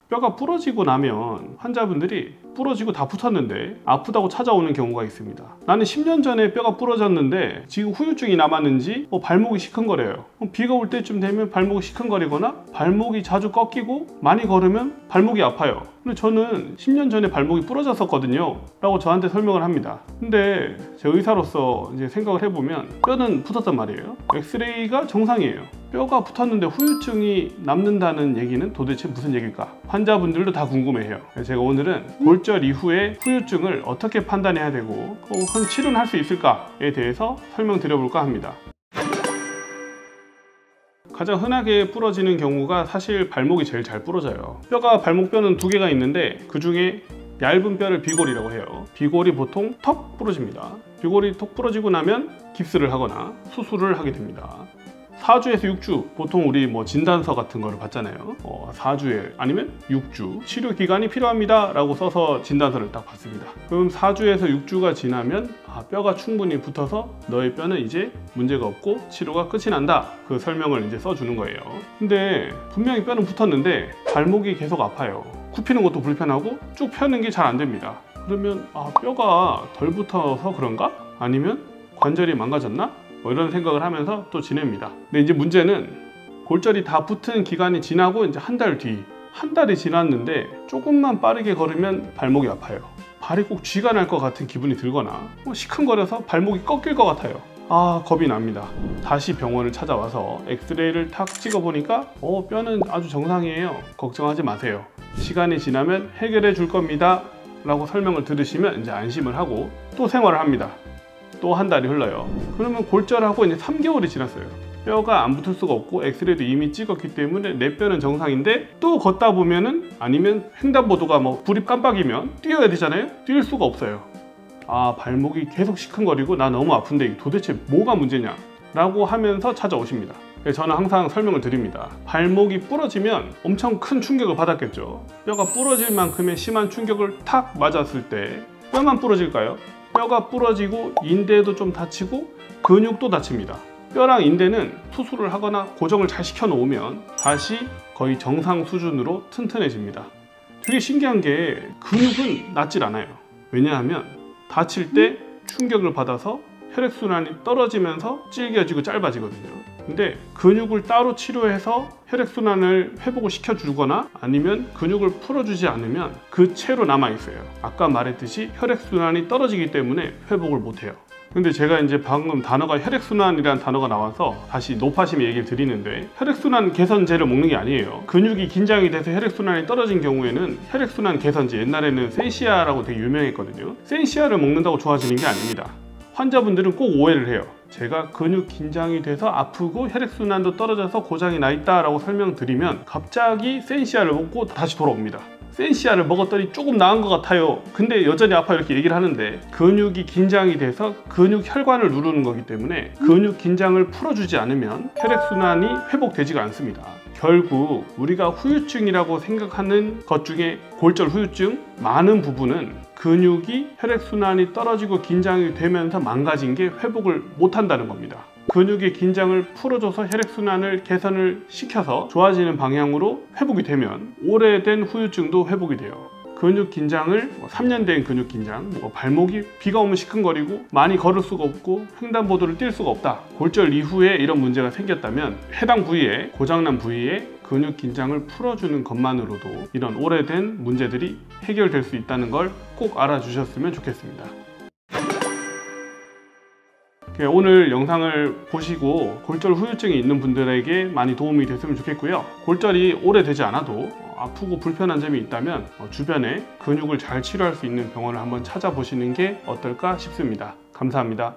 뼈가 부러지고 나면 환자분들이 부러지고 다 붙었는데 아프다고 찾아오는 경우가 있습니다. 나는 10년 전에 뼈가 부러졌는데 지금 후유증이 남았는지 발목이 시큰거려요. 비가 올 때쯤 되면 발목이 시큰거리거나 발목이 자주 꺾이고 많이 걸으면 발목이 아파요. 근데 저는 10년 전에 발목이 부러졌었거든요 라고 저한테 설명을 합니다. 근데 제 의사로서 이제 생각을 해보면 뼈는 붙었단 말이에요. 엑스레이가 정상이에요. 뼈가 붙었는데 후유증이 남는다는 얘기는 도대체 무슨 얘기일까? 환자분들도 다 궁금해해요. 제가 오늘은 골절 이후에 후유증을 어떻게 판단해야 되고 치료는 할 수 있을까에 대해서 설명드려볼까 합니다. 가장 흔하게 부러지는 경우가 사실 발목이 제일 잘 부러져요. 발목뼈는 두 개가 있는데 그 중에 얇은 뼈를 비골이라고 해요. 비골이 보통 턱 부러집니다. 비골이 턱 부러지고 나면 깁스를 하거나 수술을 하게 됩니다. 4주에서 6주, 보통 우리 진단서 같은 거를 받잖아요. 4주에 아니면 6주 치료 기간이 필요합니다 라고 써서 진단서를 딱 받습니다. 그럼 4주에서 6주가 지나면 뼈가 충분히 붙어서 너의 뼈는 이제 문제가 없고 치료가 끝이 난다, 그 설명을 이제 써주는 거예요. 근데 분명히 뼈는 붙었는데 발목이 계속 아파요. 굽히는 것도 불편하고 쭉 펴는 게 잘 안 됩니다. 그러면 뼈가 덜 붙어서 그런가? 아니면 관절이 망가졌나? 이런 생각을 하면서 또 지냅니다. 근데 이제 문제는 골절이 다 붙은 기간이 지나고 이제 한 달이 지났는데 조금만 빠르게 걸으면 발목이 아파요. 발이 꼭 쥐가 날 것 같은 기분이 들거나 시큰거려서 발목이 꺾일 것 같아요. 겁이 납니다. 다시 병원을 찾아와서 엑스레이를 탁 찍어보니까 뼈는 아주 정상이에요. 걱정하지 마세요. 시간이 지나면 해결해 줄 겁니다 라고 설명을 들으시면 이제 안심을 하고 또 생활을 합니다. 또 한 달이 흘러요. 그러면 골절하고 이제 3개월이 지났어요. 뼈가 안 붙을 수가 없고 엑스레이도 이미 찍었기 때문에 내 뼈는 정상인데 또 걷다 보면은, 아니면 횡단보도가 불이 깜빡이면 뛰어야 되잖아요. 뛸 수가 없어요. 발목이 계속 시큰거리고 나 너무 아픈데 도대체 뭐가 문제냐 라고 하면서 찾아오십니다. 저는 항상 설명을 드립니다. 발목이 부러지면 엄청 큰 충격을 받았겠죠. 뼈가 부러질 만큼의 심한 충격을 탁 맞았을 때 뼈만 부러질까요? 뼈가 부러지고 인대도 좀 다치고 근육도 다칩니다. 뼈랑 인대는 수술을 하거나 고정을 잘 시켜 놓으면 다시 거의 정상 수준으로 튼튼해집니다. 되게 신기한 게 근육은 낫질 않아요. 왜냐하면 다칠 때 충격을 받아서 혈액순환이 떨어지면서 질겨지고 짧아지거든요. 근데 근육을 따로 치료해서 혈액순환을 회복을 시켜주거나 아니면 근육을 풀어주지 않으면 그 채로 남아있어요. 아까 말했듯이 혈액순환이 떨어지기 때문에 회복을 못해요. 근데 제가 이제 방금 단어가 혈액순환이라는 단어가 나와서 다시 노파심에 얘기를 드리는데, 혈액순환 개선제를 먹는 게 아니에요. 근육이 긴장이 돼서 혈액순환이 떨어진 경우에는 혈액순환 개선제, 옛날에는 센시아라고 되게 유명했거든요. 센시아를 먹는다고 좋아지는 게 아닙니다. 환자분들은 꼭 오해를 해요. 제가 근육 긴장이 돼서 아프고 혈액순환도 떨어져서 고장이 나 있다 라고 설명드리면 갑자기 센시아를 먹고 다시 돌아옵니다. 센시아를 먹었더니 조금 나은 것 같아요. 근데 여전히 아파요 이렇게 얘기를 하는데, 근육이 긴장이 돼서 근육 혈관을 누르는 거기 때문에 근육 긴장을 풀어주지 않으면 혈액순환이 회복되지가 않습니다. 결국 우리가 후유증이라고 생각하는 것 중에 골절 후유증 많은 부분은 근육이 혈액순환이 떨어지고 긴장이 되면서 망가진 게 회복을 못한다는 겁니다. 근육의 긴장을 풀어줘서 혈액순환을 개선을 시켜서 좋아지는 방향으로 회복이 되면 오래된 후유증도 회복이 돼요. 근육 긴장을 3년 된 근육 긴장, 발목이 비가 오면 시큰거리고 많이 걸을 수가 없고 횡단보도를 뛸 수가 없다, 골절 이후에 이런 문제가 생겼다면 해당 부위에, 고장난 부위에 근육 긴장을 풀어주는 것만으로도 이런 오래된 문제들이 해결될 수 있다는 걸 꼭 알아주셨으면 좋겠습니다. 오늘 영상을 보시고 골절 후유증이 있는 분들에게 많이 도움이 됐으면 좋겠고요. 골절이 오래되지 않아도 아프고 불편한 점이 있다면 주변에 근육을 잘 치료할 수 있는 병원을 한번 찾아보시는 게 어떨까 싶습니다. 감사합니다.